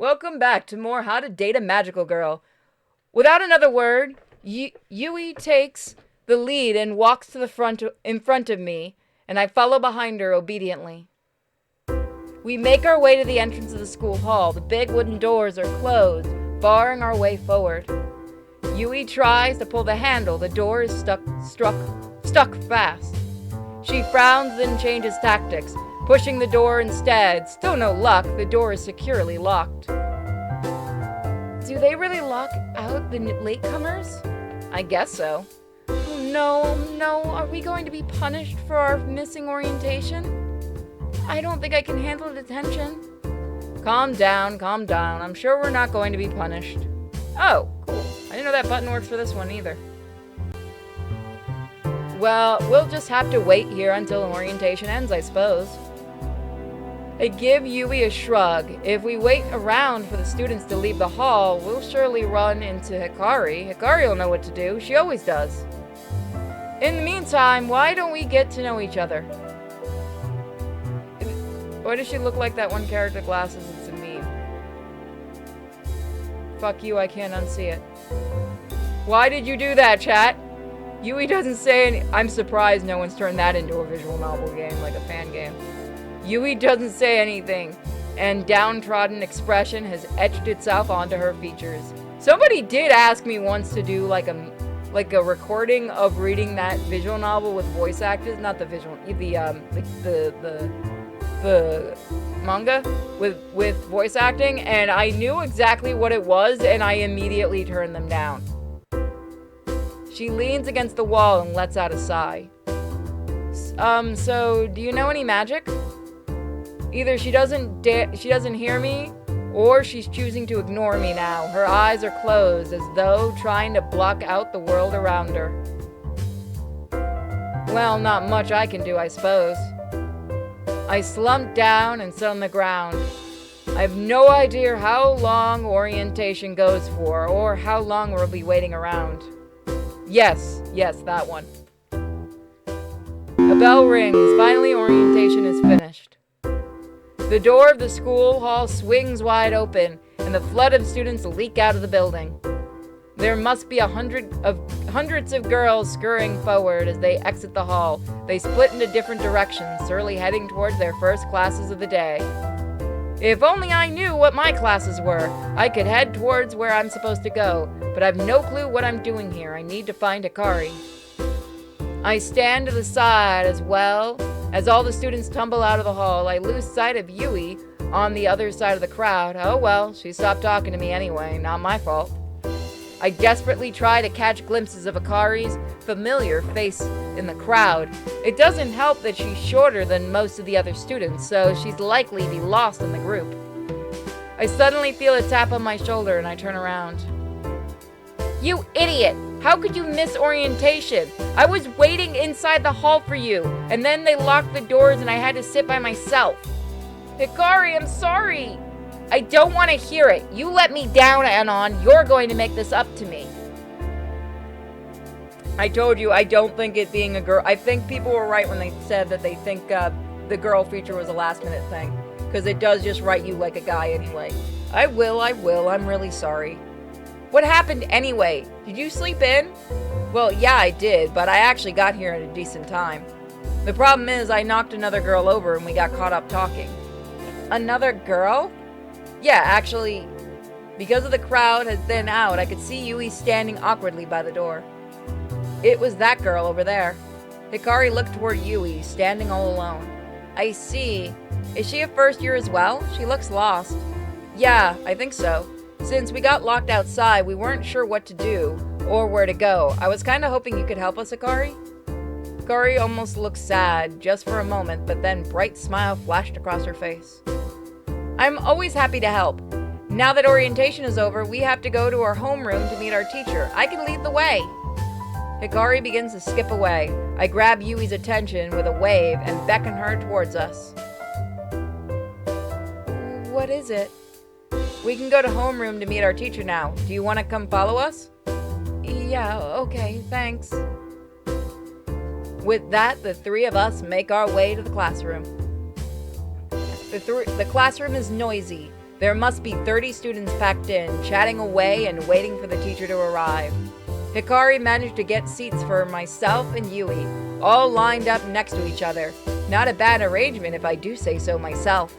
Welcome back to more How to Date a Magical Girl. Without another word, Yui takes the lead and walks to the front in front of me, and I follow behind her obediently. We make our way to the entrance of the school hall. The big wooden doors are closed, barring our way forward. Yui tries to pull the handle. The door is stuck fast. She frowns and changes tactics, pushing the door instead. Still no luck. The door is securely locked. Do they really lock out the latecomers? I guess so. Oh no, are we going to be punished for our missing orientation? I don't think I can handle detention. Calm down. I'm sure we're not going to be punished. Oh, cool. I didn't know that button works for this one either. Well, we'll just have to wait here until orientation ends, I suppose. I give Yui a shrug. If we wait around for the students to leave the hall, we'll surely run into Hikari. Hikari will know what to do. She always does. In the meantime, why don't we get to know each other? Why does she look like that one character glasses? It's a meme. Fuck you, I can't unsee it. Why did you do that, chat? Yui doesn't say any- I'm surprised no one's turned that into a visual novel game, like a fan game. Yui doesn't say anything, and downtrodden expression has etched itself onto her features. Somebody did ask me once to do like a recording of reading that visual novel with voice actors, not the visual, the manga with voice acting, and I knew exactly what it was, and I immediately turned them down. She leans against the wall and lets out a sigh. So do you know any magic? Either she doesn't hear me, or she's choosing to ignore me now. Her eyes are closed, as though trying to block out the world around her. Well, not much I can do, I suppose. I slump down and sit on the ground. I have no idea how long orientation goes for, or how long we'll be waiting around. Yes, that one. A bell rings. Finally, orientation is finished. The door of the school hall swings wide open, and the flood of students leak out of the building. There must be hundreds of girls scurrying forward as they exit the hall. They split into different directions, surely heading towards their first classes of the day. If only I knew what my classes were, I could head towards where I'm supposed to go, but I've no clue what I'm doing here. I need to find Hikari. I stand to the side as well. As all the students tumble out of the hall, I lose sight of Yui on the other side of the crowd. Oh well, she stopped talking to me anyway, not my fault. I desperately try to catch glimpses of Hikari's familiar face in the crowd. It doesn't help that she's shorter than most of the other students, so she's likely to be lost in the group. I suddenly feel a tap on my shoulder and I turn around. You idiot! How could you miss orientation? I was waiting inside the hall for you, and then they locked the doors and I had to sit by myself. Hikari, I'm sorry! I don't want to hear it. You let me down, Anon. You're going to make this up to me. I told you, I don't think it being a girl... I think people were right when they said that they think the girl feature was a last-minute thing. Because it does just write you like a guy anyway. I will. I'm really sorry. What happened anyway? Did you sleep in? Well, yeah, I did, but I actually got here at a decent time. The problem is I knocked another girl over and we got caught up talking. Another girl? Yeah, actually, because of the crowd had thinned out, I could see Yui standing awkwardly by the door. It was that girl over there. Hikari looked toward Yui, standing all alone. I see. Is she a first year as well? She looks lost. Yeah, I think so. Since we got locked outside, we weren't sure what to do, or where to go. I was kinda hoping you could help us, Hikari. Hikari almost looked sad, just for a moment, but then bright smile flashed across her face. I'm always happy to help. Now that orientation is over, we have to go to our homeroom to meet our teacher. I can lead the way. Hikari begins to skip away. I grab Yui's attention with a wave and beckon her towards us. What is it? We can go to homeroom to meet our teacher now. Do you want to come follow us? Yeah, okay, thanks. With that, the three of us make our way to the classroom. The classroom is noisy. There must be 30 students packed in, chatting away and waiting for the teacher to arrive. Hikari managed to get seats for myself and Yui, all lined up next to each other. Not a bad arrangement if I do say so myself.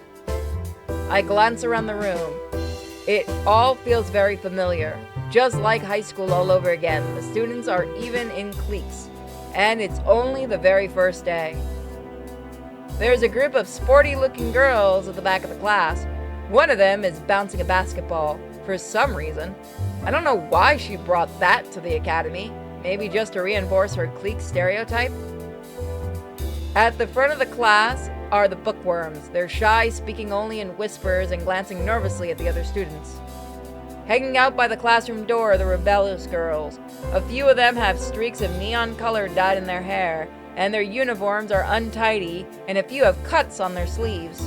I glance around the room. It all feels very familiar. Just like high school all over again, the students are even in cliques. And it's only the very first day. There's a group of sporty-looking girls at the back of the class. One of them is bouncing a basketball, for some reason. I don't know why she brought that to the academy. Maybe just to reinforce her clique stereotype? At the front of the class are the bookworms. They're shy, speaking only in whispers and glancing nervously at the other students. Hanging out by the classroom door are the rebellious girls. A few of them have streaks of neon color dyed in their hair, and their uniforms are untidy, and a few have cuts on their sleeves.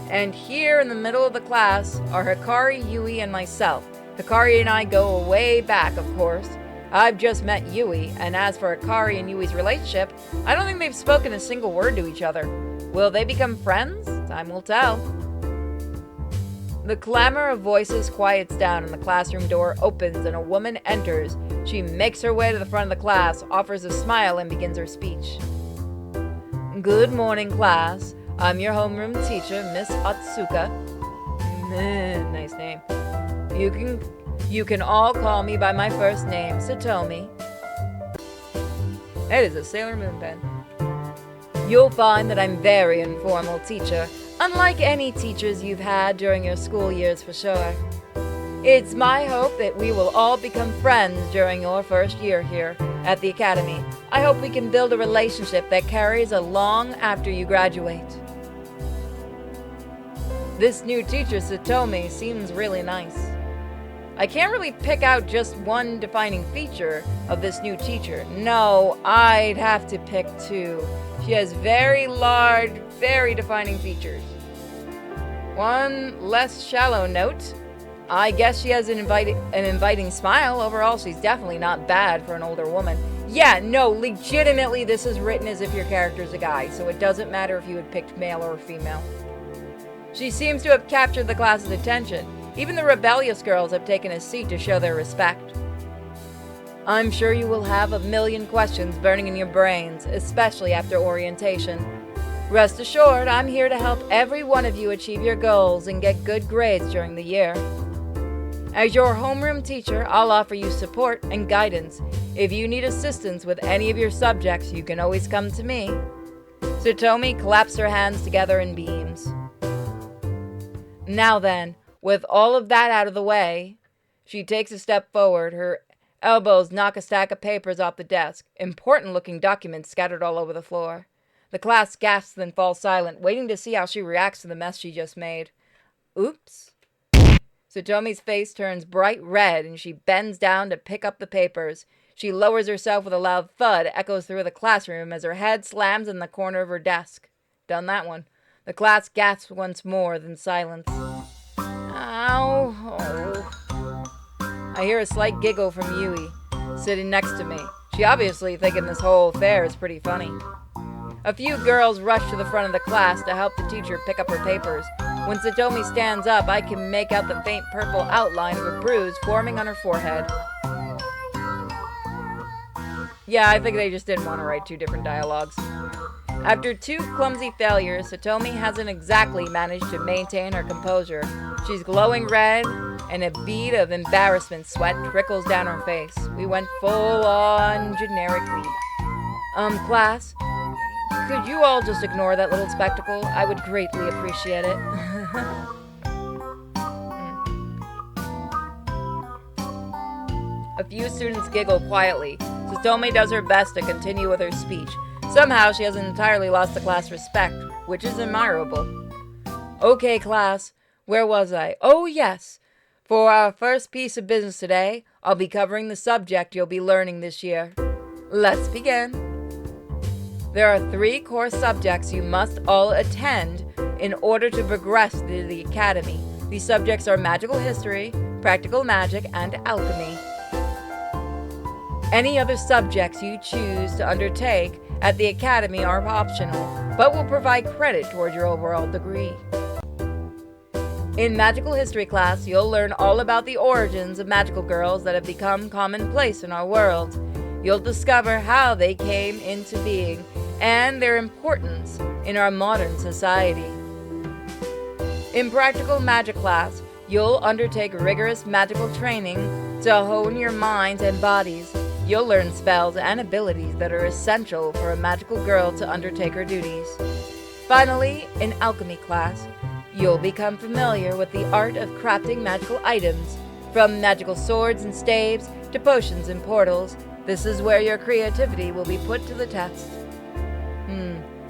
And here in the middle of the class are Hikari, Yui, and myself. Hikari and I go way back, of course. I've just met Yui, and as for Hikari and Yui's relationship, I don't think they've spoken a single word to each other. Will they become friends? Time will tell. The clamor of voices quiets down and the classroom door opens and a woman enters. She makes her way to the front of the class, offers a smile, and begins her speech. Good morning, class. I'm your homeroom teacher, Miss Atsuka. Nice name. You can all call me by my first name, Satomi. That is a Sailor Moon pen. You'll find that I'm very informal teacher, unlike any teachers you've had during your school years for sure. It's my hope that we will all become friends during your first year here at the academy. I hope we can build a relationship that carries along after you graduate. This new teacher, Satomi, seems really nice. I can't really pick out just one defining feature of this new teacher. No, I'd have to pick two. She has very large, very defining features. One less shallow note. I guess she has an inviting smile. Overall, she's definitely not bad for an older woman. Yeah, no, legitimately this is written as if your character's a guy, so it doesn't matter if you had picked male or female. She seems to have captured the class's attention. Even the rebellious girls have taken a seat to show their respect. I'm sure you will have a million questions burning in your brains, especially after orientation. Rest assured, I'm here to help every one of you achieve your goals and get good grades during the year. As your homeroom teacher, I'll offer you support and guidance. If you need assistance with any of your subjects, you can always come to me. Satomi claps her hands together and beams. Now then, with all of that out of the way, she takes a step forward. Her elbows knock a stack of papers off the desk, important-looking documents scattered all over the floor. The class gasps and falls silent, waiting to see how she reacts to the mess she just made. Oops. Satomi's face turns bright red, and she bends down to pick up the papers. She lowers herself with a loud thud, echoes through the classroom as her head slams in the corner of her desk. Done that one. The class gasps once more, then silence. Ow. Oh. I hear a slight giggle from Yui, sitting next to me. She obviously thinking this whole affair is pretty funny. A few girls rush to the front of the class to help the teacher pick up her papers. When Satomi stands up, I can make out the faint purple outline of a bruise forming on her forehead. Yeah, I think they just didn't want to write two different dialogues. After two clumsy failures, Satomi hasn't exactly managed to maintain her composure. She's glowing red, and a bead of embarrassment sweat trickles down her face. We went full-on generic lead. Class, could you all just ignore that little spectacle? I would greatly appreciate it. A few students giggle quietly. Satomi does her best to continue with her speech. Somehow she hasn't entirely lost the class respect, which is admirable. Okay, class, where was I? Oh, yes. For our first piece of business today, I'll be covering the subject you'll be learning this year. Let's begin. There are 3 core subjects you must all attend in order to progress through the academy. These subjects are magical history, practical magic, and alchemy. Any other subjects you choose to undertake at the academy are optional, but will provide credit toward your overall degree. In magical history class, you'll learn all about the origins of magical girls that have become commonplace in our world. You'll discover how they came into being and their importance in our modern society. In practical magic class, you'll undertake rigorous magical training to hone your minds and bodies. You'll learn spells and abilities that are essential for a magical girl to undertake her duties. Finally, in alchemy class, you'll become familiar with the art of crafting magical items, from magical swords and staves to potions and portals. This is where your creativity will be put to the test.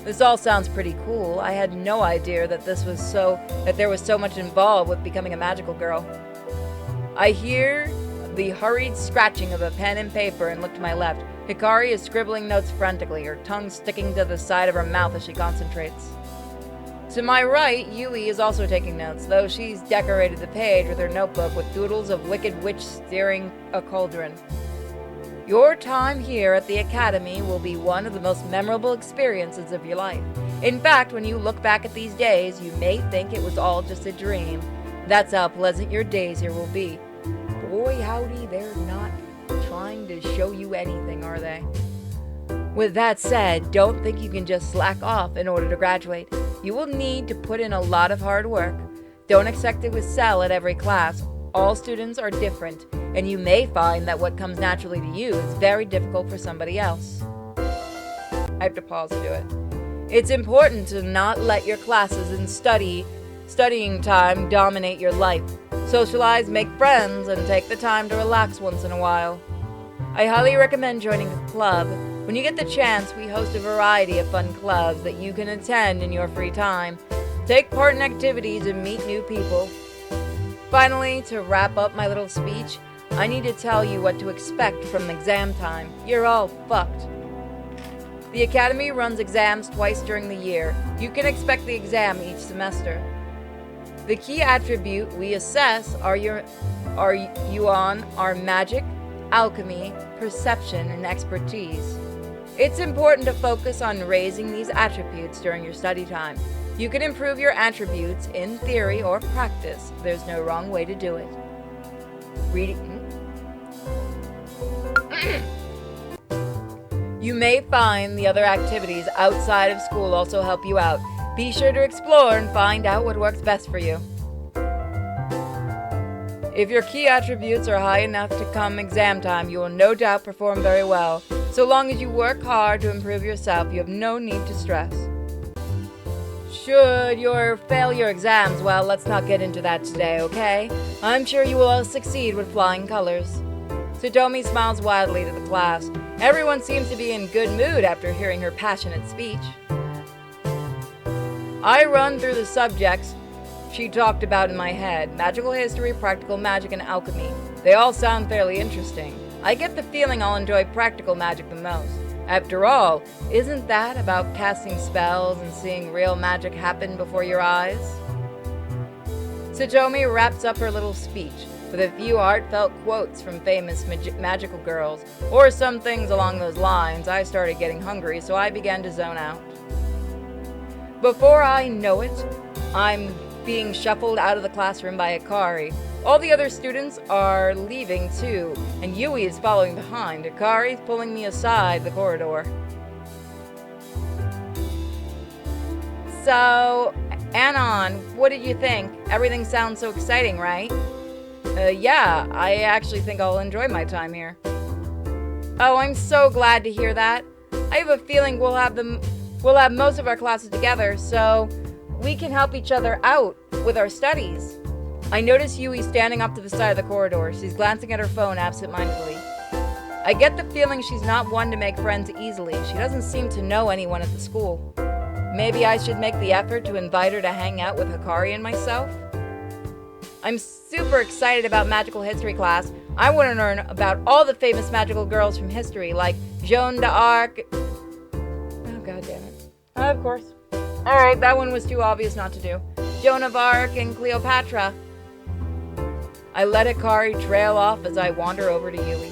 This all sounds pretty cool. I had no idea that there was so much involved with becoming a magical girl. I hear the hurried scratching of a pen and paper and look to my left. Hikari is scribbling notes frantically, her tongue sticking to the side of her mouth as she concentrates. To my right, Yui is also taking notes, though she's decorated the page with her notebook with doodles of wicked witch steering a cauldron. Your time here at the Academy will be one of the most memorable experiences of your life. In fact, when you look back at these days, you may think it was all just a dream. That's how pleasant your days here will be. Boy, howdy, they're not trying to show you anything, are they? With that said, don't think you can just slack off in order to graduate. You will need to put in a lot of hard work. Don't expect to excel at every class. All students are different, and you may find that what comes naturally to you is very difficult for somebody else. I have to pause to do it. It's important to not let your classes and studying time dominate your life. Socialize, make friends, and take the time to relax once in a while. I highly recommend joining a club. When you get the chance, we host a variety of fun clubs that you can attend in your free time. Take part in activities and meet new people. Finally, to wrap up my little speech, I need to tell you what to expect from exam time. You're all fucked. The Academy runs exams twice during the year. You can expect the exam each semester. The key attribute we assess are magic, alchemy, perception, and expertise. It's important to focus on raising these attributes during your study time. You can improve your attributes in theory or practice. There's no wrong way to do it. Reading. You may find the other activities outside of school also help you out. Be sure to explore and find out what works best for you. If your key attributes are high enough to come exam time, you will no doubt perform very well. So long as you work hard to improve yourself, you have no need to stress. Should you fail your exams, well, let's not get into that today, okay? I'm sure you will all succeed with flying colors. Tsutomi smiles wildly to the class. Everyone seems to be in good mood after hearing her passionate speech. I run through the subjects she talked about in my head: magical history, practical magic, and alchemy. They all sound fairly interesting. I get the feeling I'll enjoy practical magic the most. After all, isn't that about casting spells and seeing real magic happen before your eyes? Tsutomi wraps up her little speech with a few heartfelt quotes from famous magical girls, or some things along those lines. I started getting hungry, so I began to zone out. Before I know it, I'm being shuffled out of the classroom by Hikari. All the other students are leaving too, and Yui is following behind. Hikari is pulling me aside the corridor. So, Anon, what did you think? Everything sounds so exciting, right? Yeah, I actually think I'll enjoy my time here. Oh, I'm so glad to hear that. I have a feeling we'll have most of our classes together, so we can help each other out with our studies. I notice Yui standing up to the side of the corridor. She's glancing at her phone absent-mindedly. I get the feeling she's not one to make friends easily. She doesn't seem to know anyone at the school. Maybe I should make the effort to invite her to hang out with Hikari and myself? I'm super excited about magical history class. I want to learn about all the famous magical girls from history, like Joan d'Arc. Oh, god damn it. Of course. Alright, that one was too obvious not to do. Joan of Arc and Cleopatra. I let Hikari trail off as I wander over to Yui.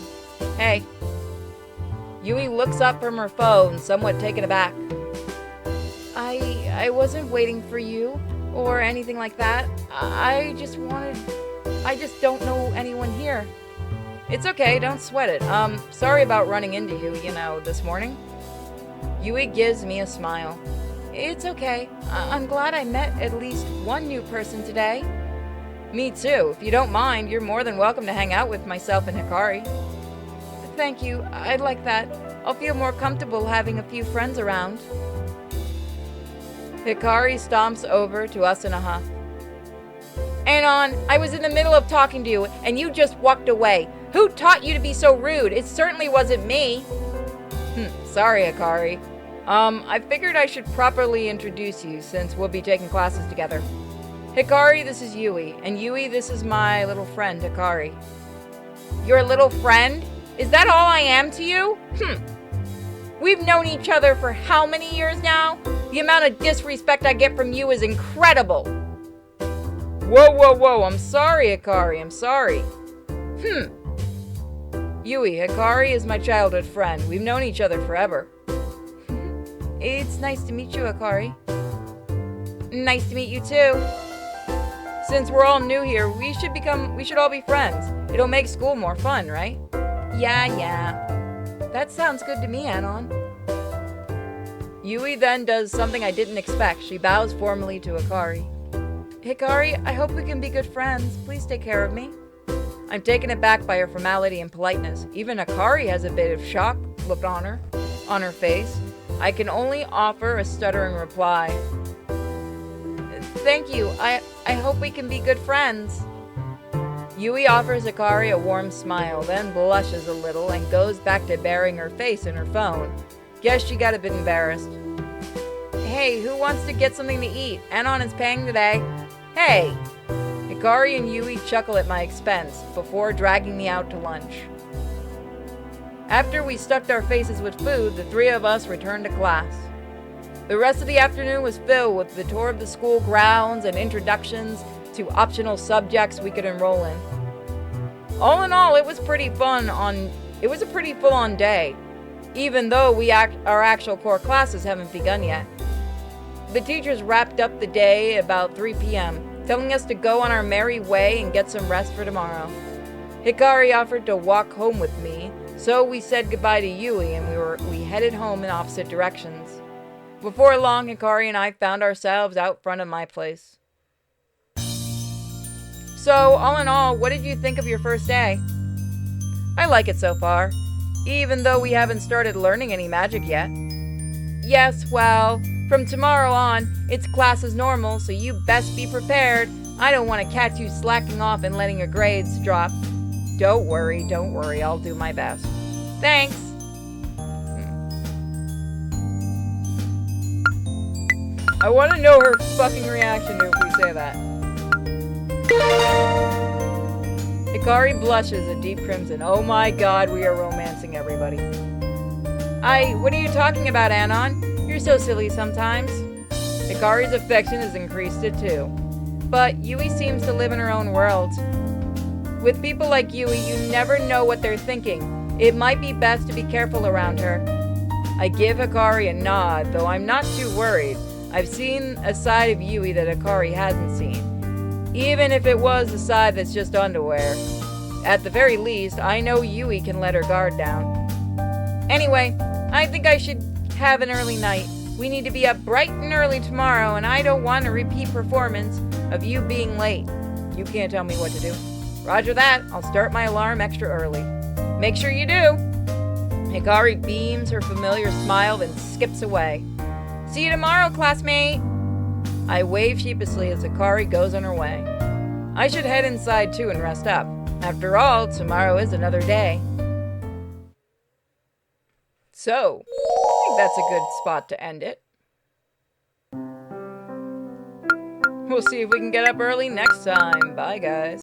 Hey. Yui looks up from her phone, somewhat taken aback. I wasn't waiting for you. or anything like that. I just don't know anyone here. It's okay, don't sweat it. Sorry about running into you, this morning. Yui gives me a smile. It's okay. I'm glad I met at least one new person today. Me too. If you don't mind, you're more than welcome to hang out with myself and Hikari. Thank you. I'd like that. I'll feel more comfortable having a few friends around. Hikari stomps over to us in a huff. Anon, I was in the middle of talking to you, and you just walked away. Who taught you to be so rude? It certainly wasn't me. Sorry, Hikari. I figured I should properly introduce you since we'll be taking classes together. Hikari, this is Yui, and Yui, this is my little friend, Hikari. Your little friend? Is that all I am to you? We've known each other for how many years now? The amount of disrespect I get from you is incredible. Whoa, I'm sorry, Hikari, I'm sorry. Yui, Hikari is my childhood friend. We've known each other forever. It's nice to meet you, Hikari. Nice to meet you too. Since we're all new here, we should all be friends. It'll make school more fun, right? Yeah. That sounds good to me, Anon. Yui then does something I didn't expect. She bows formally to Hikari. Hikari, I hope we can be good friends. Please take care of me. I'm taken aback by her formality and politeness. Even Hikari has a bit of shock look on her face. I can only offer a stuttering reply. Thank you. I hope we can be good friends. Yui offers Hikari a warm smile, then blushes a little and goes back to burying her face in her phone. Guess she got a bit embarrassed. Hey, who wants to get something to eat? Anon is paying today. Hey! Hikari and Yui chuckle at my expense before dragging me out to lunch. After we stuffed our faces with food, the three of us returned to class. The rest of the afternoon was filled with the tour of the school grounds and introductions to optional subjects we could enroll in. All in all, it was a pretty full-on day, even though our actual core classes haven't begun yet. The teachers wrapped up the day about 3 p.m., telling us to go on our merry way and get some rest for tomorrow. Hikari offered to walk home with me, so we said goodbye to Yui and we headed home in opposite directions. Before long, Hikari and I found ourselves out front of my place. So, all in all, what did you think of your first day? I like it so far, even though we haven't started learning any magic yet. Yes, well, from tomorrow on, it's class as normal, so you best be prepared. I don't want to catch you slacking off and letting your grades drop. Don't worry, I'll do my best. Thanks! I want to know her fucking reaction to if we say that. Hikari blushes a deep crimson. Oh my god, we are romancing everybody. What are you talking about, Anon? You're so silly sometimes. Hikari's affection has increased it too. But Yui seems to live in her own world. With people like Yui, you never know what they're thinking. It might be best to be careful around her. I give Hikari a nod, though I'm not too worried. I've seen a side of Yui that Hikari hasn't seen. Even if it was a side that's just underwear. At the very least, I know Yui can let her guard down. Anyway, I think I should have an early night. We need to be up bright and early tomorrow, and I don't want a repeat performance of you being late. You can't tell me what to do. Roger that. I'll start my alarm extra early. Make sure you do. Hikari beams her familiar smile, then skips away. See you tomorrow, classmate. I wave sheepishly as Hikari goes on her way. I should head inside too and rest up. After all, tomorrow is another day. So, I think that's a good spot to end it. We'll see if we can get up early next time. Bye, guys.